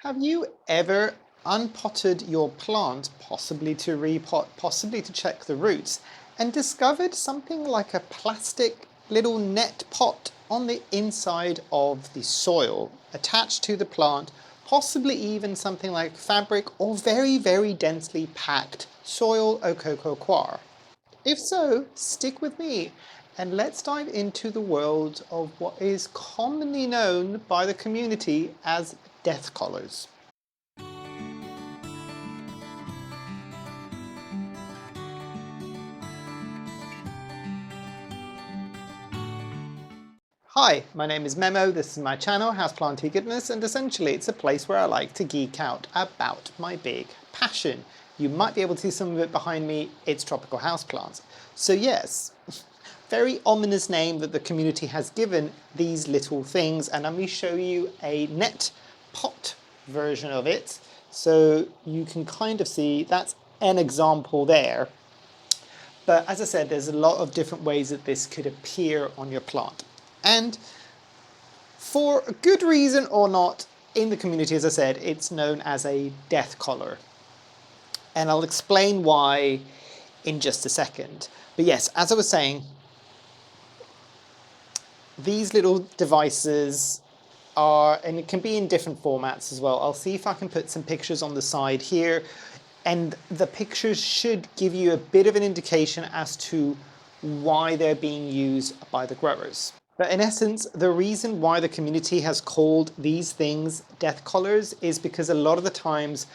Have you ever unpotted your plant, possibly to repot, possibly to check the roots, and discovered something like a plastic little net pot on the inside of the soil, attached to the plant, possibly even something like fabric or very, very densely packed soil or coco coir? If so, stick with me and let's dive into the world of what is commonly known by the community as death collars. Hi, my name is Memo, this is my channel, Houseplantygoodness, and essentially it's a place where I like to geek out about my big passion. You might be able to see some of it behind me, it's tropical houseplants. So yes, very ominous name that the community has given these little things, and I'm going to show you a net pot version of it. So you can kind of see that's an example there. But as I said, there's a lot of different ways that this could appear on your plant. And for a good reason or not, in the community, as I said, it's known as a death collar. And I'll explain why in just a second. But yes, as I was saying, these little devices are, and it can be in different formats as well. I'll see if I can put some pictures on the side here. And the pictures should give you a bit of an indication as to why they're being used by the growers. But in essence, the reason why the community has called these things death collars is because a lot of the times,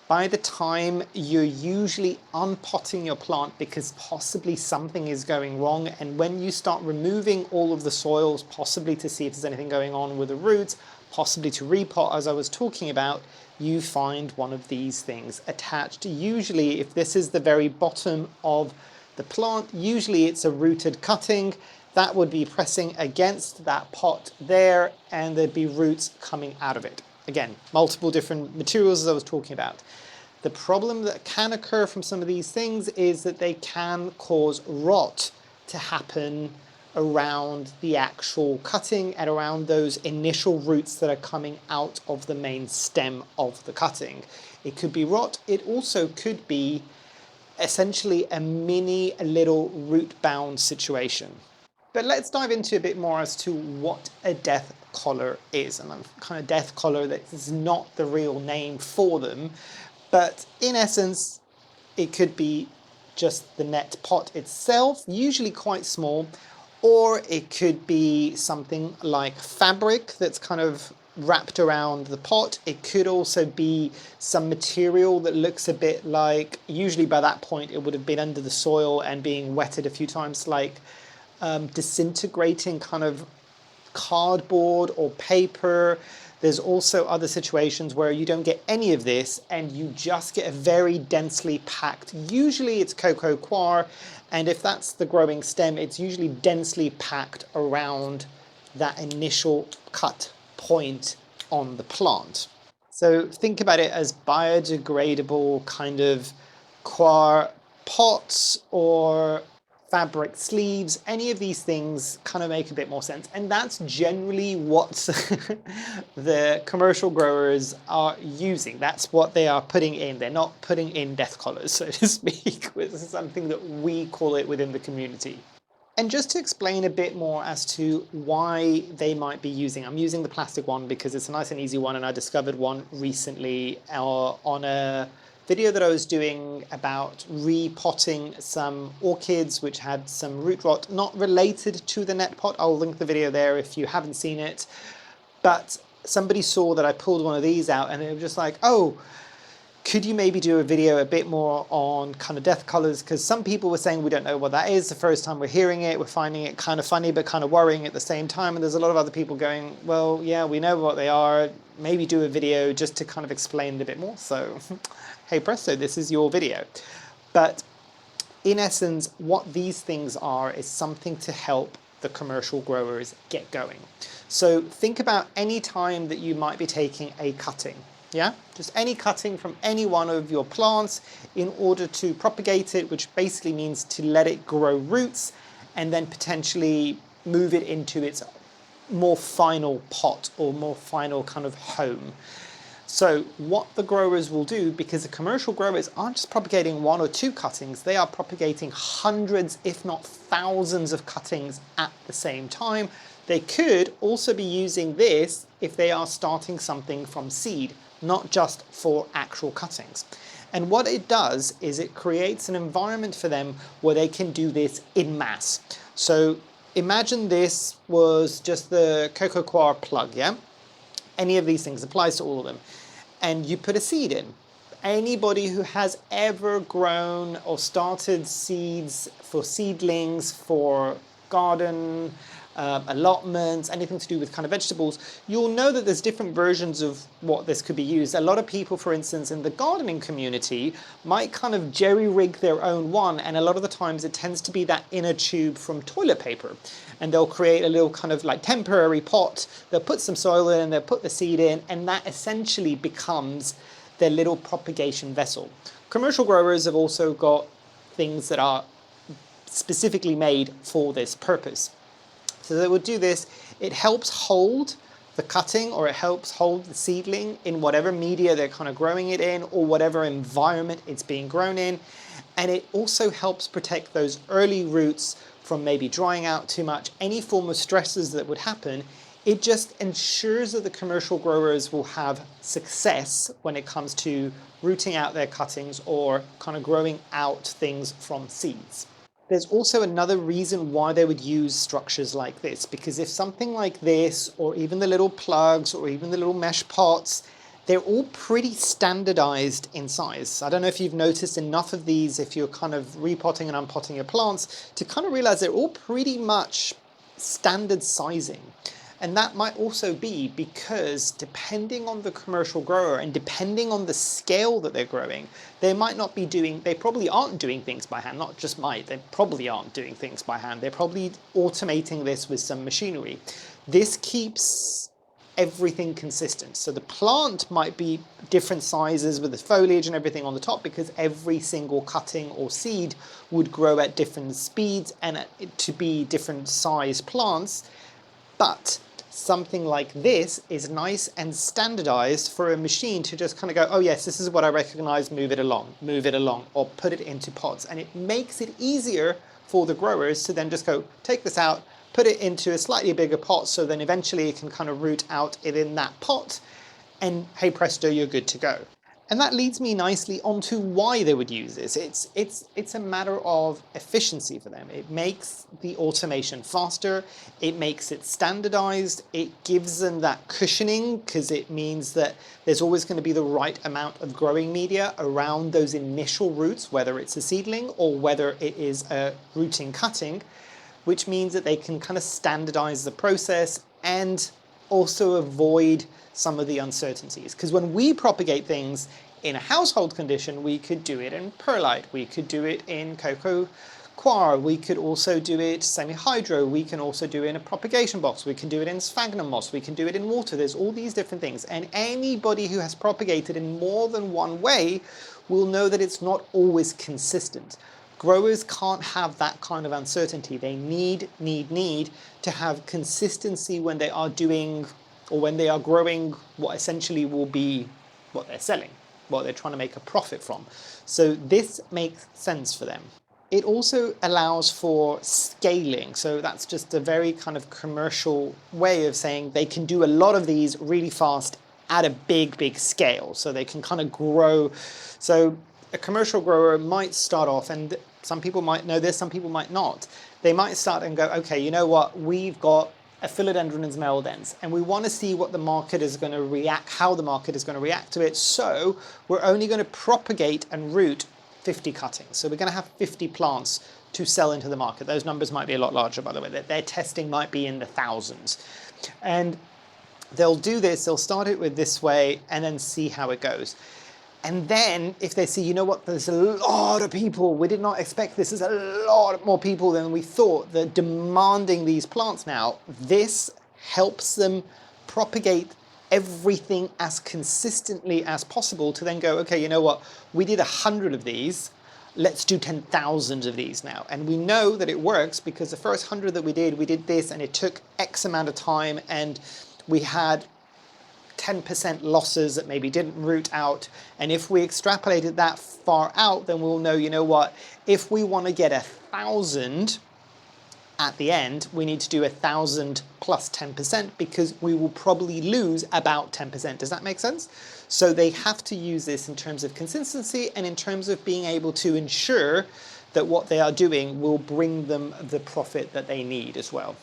by the time you're usually unpotting your plant because possibly something is going wrong, and when you start removing all of the soils, possibly to see if there's anything going on with the roots, possibly to repot as I was talking about, you find one of these things attached. Usually, if this is the very bottom of the plant, usually it's a rooted cutting that would be pressing against that pot there, and there'd be roots coming out of it. Again, multiple different materials as I was talking about. The problem that can occur from some of these things is that they can cause rot to happen around the actual cutting and around those initial roots that are coming out of the main stem of the cutting. It could be rot, it also could be essentially a little root bound situation. But let's dive into a bit more as to what a death collar is. And a kind of death collar that is not the real name for them, but in essence, it could be just the net pot itself, usually quite small, or it could be something like fabric that's kind of wrapped around the pot. It could also be some material that looks a bit like, usually by that point it would have been under the soil and being wetted a few times, like disintegrating kind of cardboard or paper. There's also other situations where you don't get any of this and you just get a very densely packed, usually it's coco coir, and if that's the growing stem, it's usually densely packed around that initial cut point on the plant. So think about it as biodegradable kind of coir pots or fabric sleeves. Any of these things kind of make a bit more sense, and that's generally what the commercial growers are using. That's what they are putting in. They're not putting in death collars, so to speak, which is something that we call it within the community. And just to explain a bit more as to why they might be using, I'm using the plastic one because it's a nice and easy one, and I discovered one recently on a video that I was doing about repotting some orchids which had some root rot, not related to the net pot. I'll link the video there if you haven't seen it. But somebody saw that I pulled one of these out and they were just like, oh, could you maybe do a video a bit more on kind of death collars? Because some people were saying we don't know what that is. The first time we're hearing it, we're finding it kind of funny but kind of worrying at the same time. And there's a lot of other people going, well, yeah, we know what they are. Maybe do a video just to kind of explain it a bit more. So hey presto, this is your video. But in essence, what these things are is something to help the commercial growers get going. So think about any time that you might be taking a cutting. Yeah, just any cutting from any one of your plants in order to propagate it, which basically means to let it grow roots and then potentially move it into its more final pot or more final kind of home. So what the growers will do, because the commercial growers aren't just propagating 1 or 2 cuttings, they are propagating hundreds, if not thousands of cuttings at the same time. They could also be using this if they are starting something from seed, not just for actual cuttings. And what it does is it creates an environment for them where they can do this in mass. So imagine this was just the coco coir plug, yeah? Any of these things applies to all of them. And you put a seed in. Anybody who has ever grown or started seeds for seedlings, for garden, allotments, anything to do with kind of vegetables, you'll know that there's different versions of what this could be used. A lot of people, for instance, in the gardening community might kind of jerry-rig their own one, and a lot of the times it tends to be that inner tube from toilet paper. And they'll create a little kind of like temporary pot, they'll put some soil in, they'll put the seed in, and that essentially becomes their little propagation vessel. Commercial growers have also got things that are specifically made for this purpose. So they would do this, it helps hold the cutting, or it helps hold the seedling in whatever media they're kind of growing it in, or whatever environment it's being grown in. And it also helps protect those early roots from maybe drying out too much, any form of stresses that would happen. It just ensures that the commercial growers will have success when it comes to rooting out their cuttings or kind of growing out things from seeds. There's also another reason why they would use structures like this, because if something like this, or even the little plugs, or even the little mesh pots, they're all pretty standardized in size. I don't know if you've noticed enough of these if you're kind of repotting and unpotting your plants to kind of realize they're all pretty much standard sizing. And that might also be because depending on the commercial grower and depending on the scale that they're growing, they probably aren't doing things by hand, not just might, they probably aren't doing things by hand. They're probably automating this with some machinery. This keeps everything consistent. So the plant might be different sizes with the foliage and everything on the top, because every single cutting or seed would grow at different speeds and to be different size plants. But something like this is nice and standardized for a machine to just kind of go, oh yes, this is what I recognize, move it along, or put it into pots. And it makes it easier for the growers to then just go, take this out, put it into a slightly bigger pot, so then eventually it can kind of root out in that pot, and hey presto, you're good to go. And that leads me nicely onto why they would use this. It's a matter of efficiency for them. It makes the automation faster, it makes it standardized, it gives them that cushioning, because it means that there's always going to be the right amount of growing media around those initial roots, whether it's a seedling or whether it is a rooting cutting, which means that they can kind of standardize the process and also avoid some of the uncertainties. Because when we propagate things in a household condition, we could do it in perlite, we could do it in coco coir, we could also do it semi-hydro, we can also do it in a propagation box, we can do it in sphagnum moss, we can do it in water. There's all these different things, and anybody who has propagated in more than one way will know that it's not always consistent. Growers can't have that kind of uncertainty. They need to have consistency when they are doing, or when they are growing what essentially will be what they're selling, what they're trying to make a profit from. So this makes sense for them. It also allows for scaling. So that's just a very kind of commercial way of saying they can do a lot of these really fast at a big scale. So they can kind of grow. So a commercial grower might start off, and some people might know this, some people might not. They might start and go, okay, you know what, we've got a philodendron is male dense, and we want to see what the market is going to react, how the market is going to react to it. So we're only going to propagate and root 50 cuttings. So we're going to have 50 plants to sell into the market. Those numbers might be a lot larger, by the way. Their testing might be in the thousands. And they'll do this, they'll start it with this way and then see how it goes. And then if they see, you know what, there's a lot of people, we did not expect this, there's a lot more people than we thought that demanding these plants now, this helps them propagate everything as consistently as possible to then go, okay, you know what, we did 100 of these, let's do 10,000 of these now. And we know that it works because the first 100 that we did this, and it took X amount of time, and we had 10% losses that maybe didn't root out. And if we extrapolated that far out, then we'll know, you know what, if we want to get 1,000 at the end, we need to do 1,000 plus 10% because we will probably lose about 10%. Does that make sense? So they have to use this in terms of consistency and in terms of being able to ensure that what they are doing will bring them the profit that they need as well.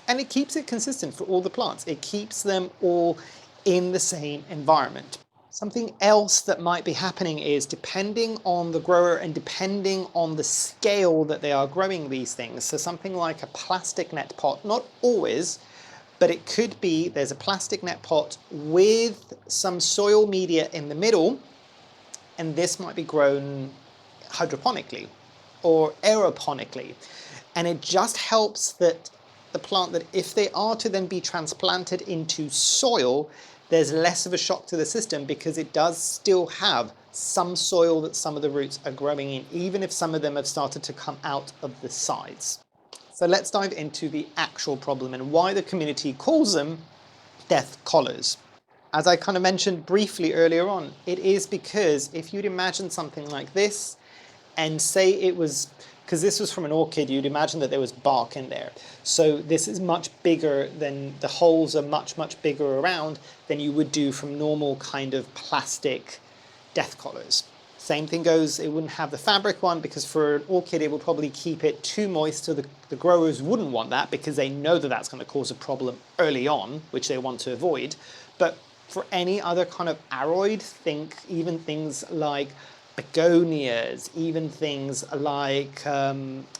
And it keeps it consistent for all the plants. It keeps them all in the same environment. Something else that might be happening is, depending on the grower and depending on the scale that they are growing these things, so something like a plastic net pot, not always, but it could be there's a plastic net pot with some soil media in the middle, and this might be grown hydroponically or aeroponically. And it just helps that the plant, that if they are to then be transplanted into soil, there's less of a shock to the system because it does still have some soil that some of the roots are growing in, even if some of them have started to come out of the sides. So let's dive into the actual problem and why the community calls them death collars. As I kind of mentioned briefly earlier on, it is because if you'd imagine something like this, and say it was, because this was from an orchid, you'd imagine that there was bark in there. So this is much bigger than, the holes are much, much bigger around than you would do from normal kind of plastic death collars. Same thing goes, it wouldn't have the fabric one because for an orchid it would probably keep it too moist, so the growers wouldn't want that because they know that that's going to cause a problem early on, which they want to avoid. But for any other kind of aroid, think even things like begonias, even things like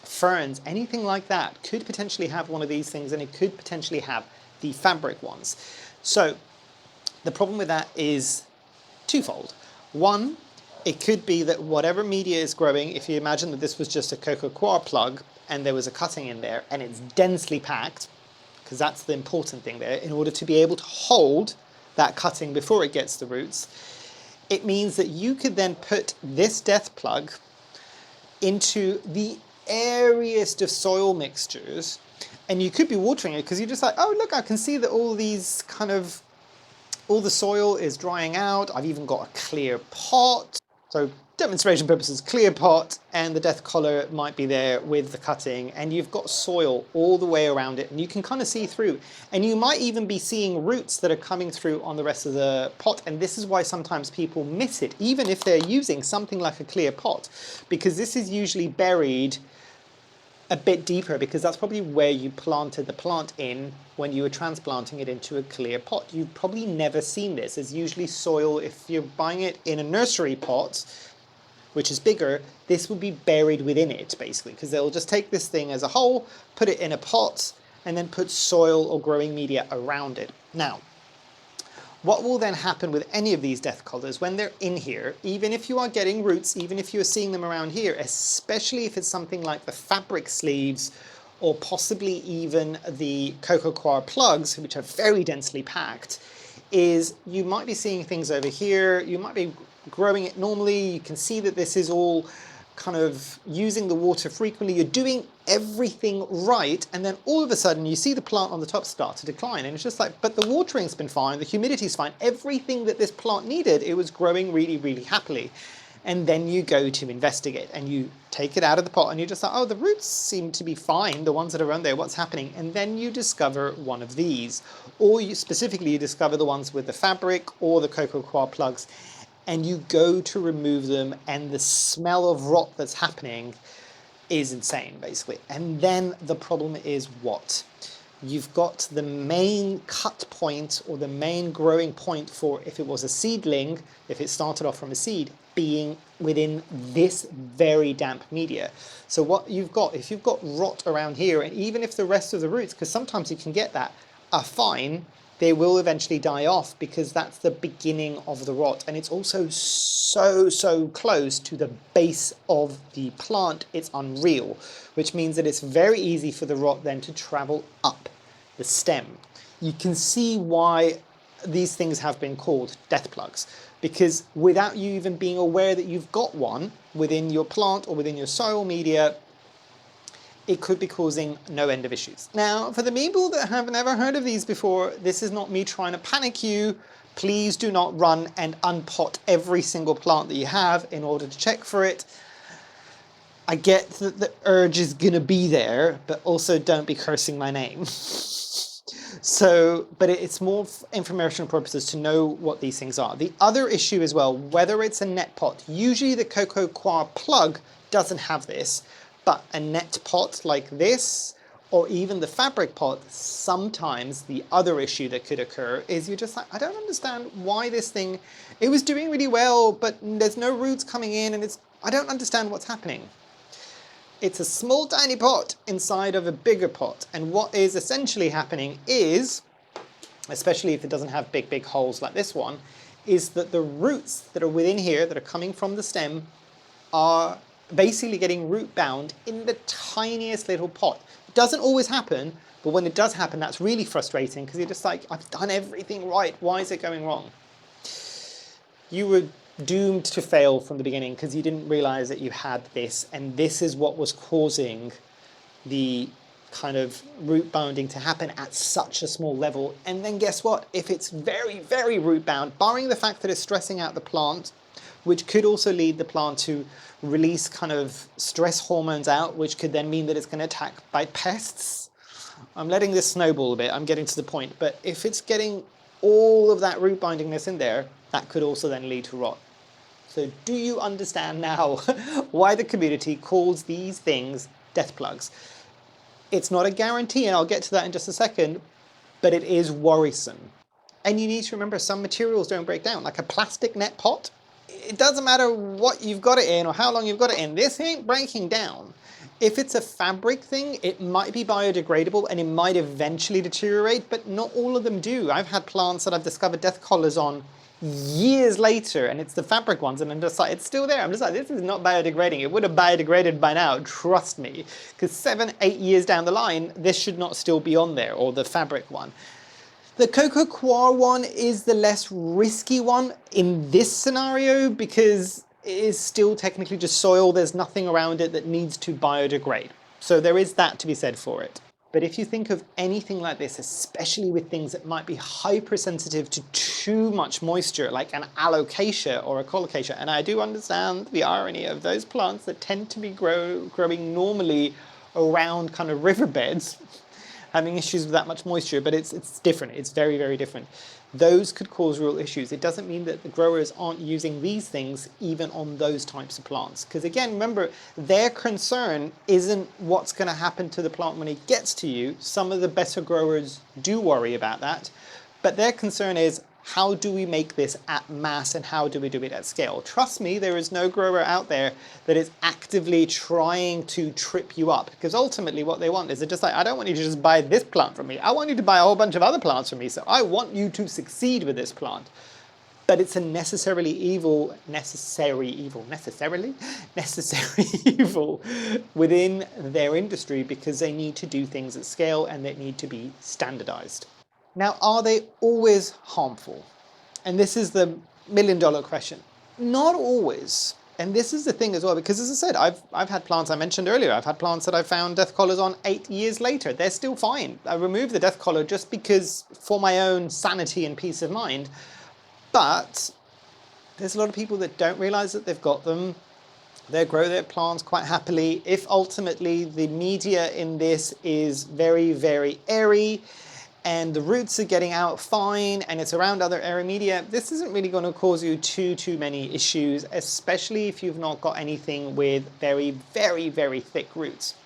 ferns, anything like that could potentially have one of these things, and it could potentially have the fabric ones. So the problem with that is twofold. One, it could be that whatever media is growing, if you imagine that this was just a coco coir plug and there was a cutting in there and it's densely packed, because that's the important thing there, in order to be able to hold that cutting before it gets the roots, it means that you could then put this death plug into the airiest of soil mixtures, and you could be watering it because you're just like, oh look, I can see that all these kind of, all the soil is drying out. I've even got a clear pot. So demonstration purposes, clear pot, and the death collar might be there with the cutting, and you've got soil all the way around it, and you can kind of see through. And you might even be seeing roots that are coming through on the rest of the pot, and this is why sometimes people miss it, even if they're using something like a clear pot, because this is usually buried a bit deeper, because that's probably where you planted the plant in when you were transplanting it into a clear pot. You've probably never seen this. It's usually soil. If you're buying it in a nursery pot, which is bigger, this will be buried within it basically, because they'll just take this thing as a whole, put it in a pot, and then put soil or growing media around it. Now, what will then happen with any of these death collars when they're in here, even if you are getting roots, even if you're seeing them around here, especially if it's something like the fabric sleeves or possibly even the coco coir plugs, which are very densely packed, is you might be seeing things over here, you might be growing it normally, you can see that this is all kind of using the water frequently, you're doing everything right, and then all of a sudden you see the plant on the top start to decline, and it's just like, but the watering's been fine, the humidity's fine, everything that this plant needed, it was growing really, really happily. And then you go to investigate and you take it out of the pot and you're just like, oh, the roots seem to be fine, the ones that are around there, what's happening? And then you discover one of these, or you specifically discover the ones with the fabric or the coco coir plugs, and you go to remove them, and the smell of rot that's happening is insane, basically. And then the problem is what? You've got the main cut point or the main growing point for if it was a seedling, if it started off from a seed, being within this very damp media. So what you've got, if you've got rot around here, and even if the rest of the roots, because sometimes you can get that, are fine, they will eventually die off because that's the beginning of the rot. And it's also so close to the base of the plant, it's unreal, which means that it's very easy for the rot then to travel up the stem. You can see why these things have been called death plugs, because without you even being aware that you've got one within your plant or within your soil media, it could be causing no end of issues. Now, for the people that have never heard of these before, this is not me trying to panic you, Please do not run and unpot every single plant that you have in order to check for it. I get that the urge is gonna be there, but also don't be cursing my name. So, but it's more for informational purposes to know what these things are. The other issue as well, whether it's a net pot, usually the coco coir plug doesn't have this, but a net pot like this, or even the fabric pot, sometimes the other issue that could occur is you're just like, I don't understand why this thing, it was doing really well, but there's no roots coming in and I don't understand what's happening. It's a small tiny pot inside of a bigger pot, and what is essentially happening is, especially if it doesn't have big holes like this one, is that the roots that are within here that are coming from the stem are basically getting root bound in the tiniest little pot. It doesn't always happen, but when it does happen, that's really frustrating because you're just like, I've done everything right, why is it going wrong? You were doomed to fail from the beginning because you didn't realize that you had this, and this is what was causing the kind of root bounding to happen at such a small level. And then guess what? If it's very root bound, barring the fact that it's stressing out the plant, which could also lead the plant to release kind of stress hormones out, which could then mean that it's going to attack by pests. I'm letting this snowball a bit, I'm getting to the point, but if it's getting all of that root bindingness in there, that could also then lead to rot. So do you understand now why the community calls these things death plugs? It's not a guarantee, and I'll get to that in just a second, but it is worrisome. And you need to remember some materials don't break down, like a plastic net pot. It doesn't matter what you've got it in or how long you've got it in, this ain't breaking down. If it's a fabric thing, it might be biodegradable and it might eventually deteriorate, but not all of them do. I've had plants that I've discovered death collars on years later, and it's the fabric ones, and I'm just like, it's still there. I'm just like, this is not biodegrading. It would have biodegraded by now, trust me. Because 7-8 years down the line, this should not still be on there, or the fabric one. The coco coir one is the less risky one in this scenario because it is still technically just soil. There's nothing around it that needs to biodegrade. So there is that to be said for it. But if you think of anything like this, especially with things that might be hypersensitive to too much moisture, like an alocasia or a colocasia, and I do understand the irony of those plants that tend to be growing normally around kind of riverbeds, having issues with that much moisture, but it's different. It's very different. Those could cause real issues. It doesn't mean that the growers aren't using these things even on those types of plants. Because again, remember, their concern isn't what's going to happen to the plant when it gets to you. Some of the better growers do worry about that, but their concern is, how do we make this at mass and how do we do it at scale? Trust me, there is no grower out there that is actively trying to trip you up, because ultimately what they want is they're just like, I don't want you to just buy this plant from me. I want you to buy a whole bunch of other plants from me. So I want you to succeed with this plant. But it's a necessary evil within their industry because they need to do things at scale and they need to be standardized. Now, are they always harmful? And this is the million-dollar question. Not always. And this is the thing as well, because as I said, I've had plants, I mentioned earlier, I've had plants that I found death collars on 8 years later. They're still fine. I removed the death collar just because for my own sanity and peace of mind. But there's a lot of people that don't realize that they've got them. They grow their plants quite happily. If ultimately the media in this is very airy, and the roots are getting out fine and it's around other area media, this isn't really going to cause you too many issues, especially if you've not got anything with very thick roots.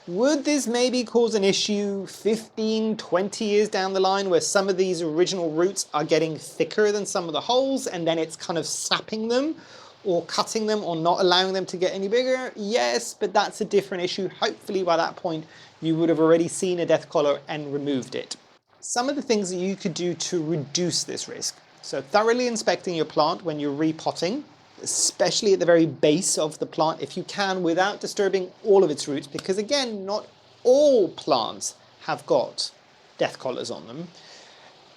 Would this maybe cause an issue 15, 20 years down the line where some of these original roots are getting thicker than some of the holes and then it's kind of sapping them or cutting them or not allowing them to get any bigger? Yes, but that's a different issue. Hopefully by that point you would have already seen a death collar and removed it. Some of the things that you could do to reduce this risk. So thoroughly inspecting your plant when you're repotting, especially at the very base of the plant if you can, without disturbing all of its roots, because again, not all plants have got death collars on them.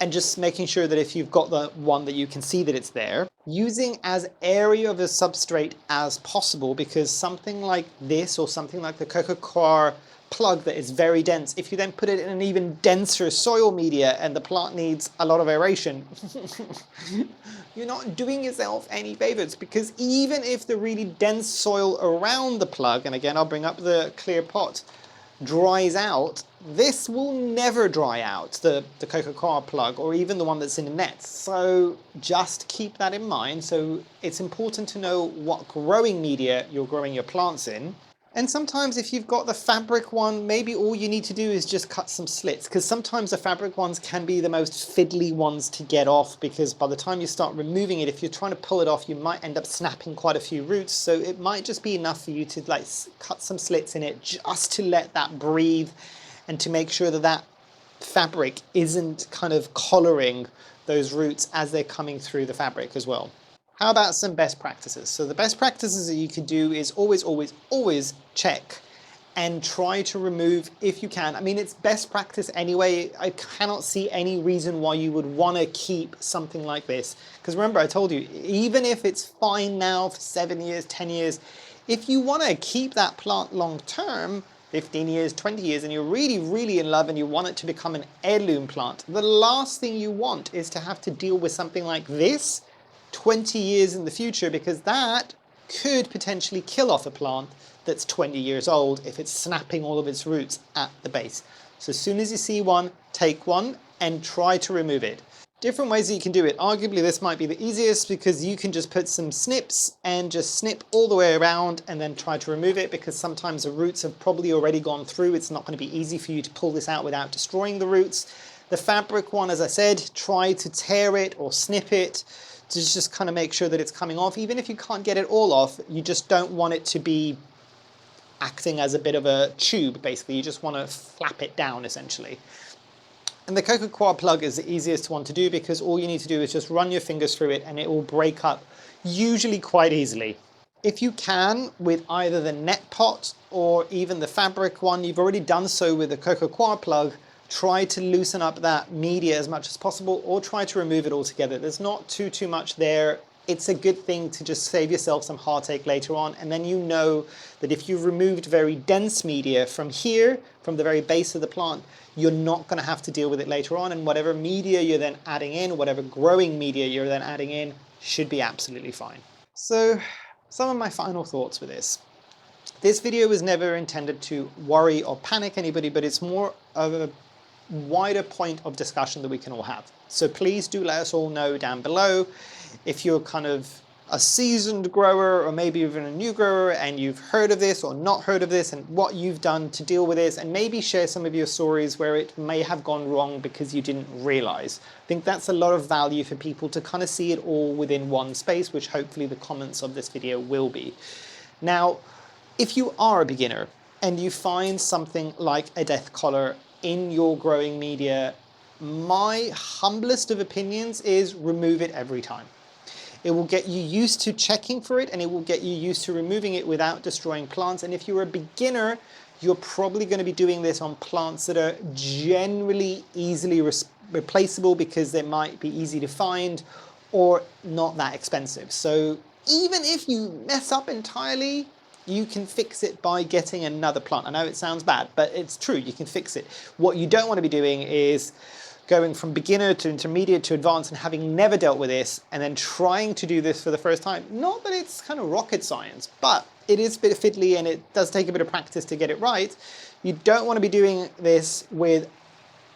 And just making sure that if you've got the one that you can see that it's there, using as area of a substrate as possible, because something like this or something like the coco coir plug that is very dense, if you then put it in an even denser soil media and the plant needs a lot of aeration, you're not doing yourself any favors, because even if the really dense soil around the plug, and again I'll bring up the clear pot, dries out, this will never dry out, the coco coir plug, or even the one that's in the nets. So just keep that in mind. So it's important to know what growing media you're growing your plants in. And sometimes if you've got the fabric one, maybe all you need to do is just cut some slits, because sometimes the fabric ones can be the most fiddly ones to get off, because by the time you start removing it, if you're trying to pull it off, you might end up snapping quite a few roots. So it might just be enough for you to like cut some slits in it just to let that breathe and to make sure that that fabric isn't kind of collaring those roots as they're coming through the fabric as well. How about some best practices? So the best practices that you could do is always check and try to remove if you can. I mean, it's best practice anyway. I cannot see any reason why you would want to keep something like this. Because remember, I told you, even if it's fine now for 7 years, 10 years, if you want to keep that plant long term, 15 years, 20 years, and you're really, really in love and you want it to become an heirloom plant, the last thing you want is to have to deal with something like this 20 years in the future, because that could potentially kill off a plant that's 20 years old if it's snapping all of its roots at the base. So as soon as you see one, take one and try to remove it. Different ways that you can do it. Arguably this might be the easiest, because you can just put some snips and just snip all the way around and then try to remove it, because sometimes the roots have probably already gone through. It's not going to be easy for you to pull this out without destroying the roots. The fabric one, as I said, try to tear it or snip it to just kind of make sure that it's coming off. Even if you can't get it all off, you just don't want it to be acting as a bit of a tube, basically. You just want to flap it down, essentially. And the coco coir plug is the easiest one to do, because all you need to do is just run your fingers through it and it will break up, usually quite easily. If you can, with either the net pot or even the fabric one, you've already done so with the coco coir plug, try to loosen up that media as much as possible, or try to remove it altogether. There's not too much there. It's a good thing to just save yourself some heartache later on, and then you know that if you've removed very dense media from here, from the very base of the plant, you're not going to have to deal with it later on, and whatever media you're then adding in, whatever growing media you're then adding in, should be absolutely fine. So some of my final thoughts with this. This video was never intended to worry or panic anybody, but it's more of a wider point of discussion that we can all have. So please do let us all know down below if you're kind of a seasoned grower, or maybe even a new grower, and you've heard of this or not heard of this, and what you've done to deal with this, and maybe share some of your stories where it may have gone wrong because you didn't realize. I think that's a lot of value for people to kind of see it all within one space, which hopefully the comments of this video will be. Now, if you are a beginner and you find something like a Deth collar in your growing media, my humblest of opinions is remove it every time. It will get you used to checking for it, and it will get you used to removing it without destroying plants. And if you're a beginner, you're probably going to be doing this on plants that are generally easily replaceable, because they might be easy to find or not that expensive. So even if you mess up entirely, you can fix it by getting another plant. I know it sounds bad, but it's true, you can fix it. What you don't want to be doing is going from beginner to intermediate to advanced and having never dealt with this, and then trying to do this for the first time. Not that it's kind of rocket science, but it is a bit fiddly and it does take a bit of practice to get it right. You don't want to be doing this with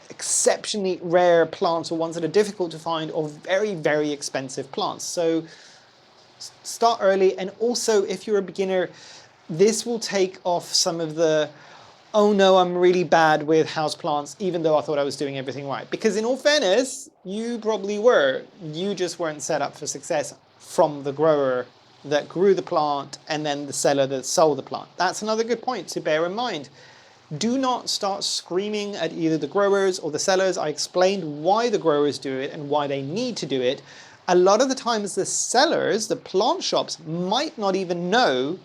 exceptionally rare plants, or ones that are difficult to find, or very, very expensive plants. So start early. And also, if you're a beginner, this will take off some of the, oh no, I'm really bad with houseplants, even though I thought I was doing everything right. Because in all fairness, you probably were. You just weren't set up for success from the grower that grew the plant and then the seller that sold the plant. That's another good point to bear in mind. Do not start screaming at either the growers or the sellers. I explained why the growers do it and why they need to do it. A lot of the times the sellers, the plant shops, might not even know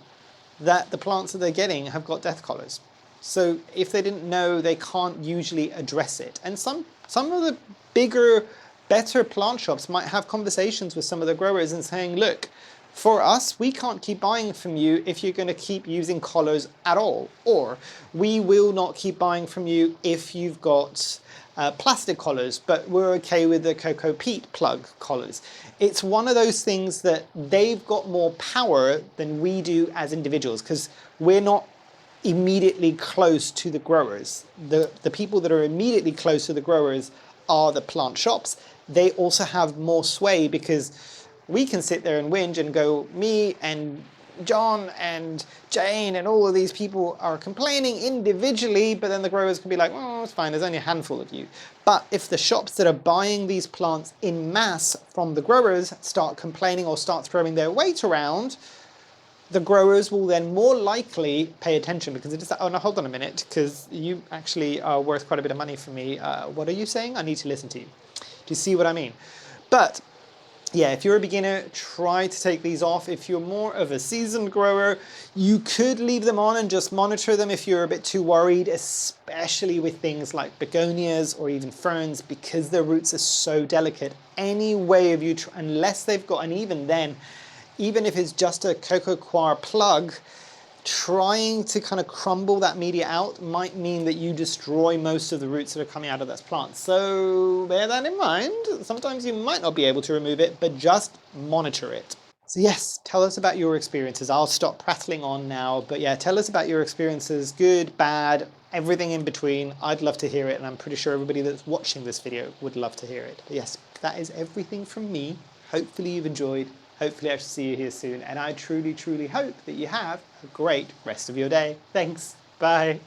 that the plants that they're getting have got Deth collars. So if they didn't know, they can't usually address it. And some of the bigger, better plant shops might have conversations with some of the growers and saying, look, For us, we can't keep buying from you if you're going to keep using collars at all, or we will not keep buying from you if you've got plastic collars, but we're okay with the coco peat plug collars. It's one of those things that they've got more power than we do as individuals, because we're not immediately close to the growers. The people that are immediately close to the growers are the plant shops. They also have more sway because we can sit there and whinge and go, me and John and Jane and all of these people are complaining individually, but then the growers can be like, oh, it's fine, there's only a handful of you. But if the shops that are buying these plants in mass from the growers start complaining or start throwing their weight around, the growers will then more likely pay attention, because it is, oh no, hold on a minute, because you actually are worth quite a bit of money for me. What are you saying? I need to listen to you. Do you see what I mean? But yeah, if you're a beginner, try to take these off. If you're more of a seasoned grower, you could leave them on and just monitor them if you're a bit too worried, especially with things like begonias or even ferns, because their roots are so delicate. Any way of you, unless they've got, and even then, even if it's just a coco coir plug, trying to kind of crumble that media out might mean that you destroy most of the roots that are coming out of that plant. So bear that in mind. Sometimes you might not be able to remove it, but just monitor it. So yes, tell us about your experiences. I'll stop prattling on now, but yeah, tell us about your experiences, good, bad, everything in between. I'd love to hear it, and I'm pretty sure everybody that's watching this video would love to hear it. But yes, that is everything from me. Hopefully you've enjoyed. Hopefully I shall see you here soon, and I truly, truly hope that you have a great rest of your day. Thanks. Bye.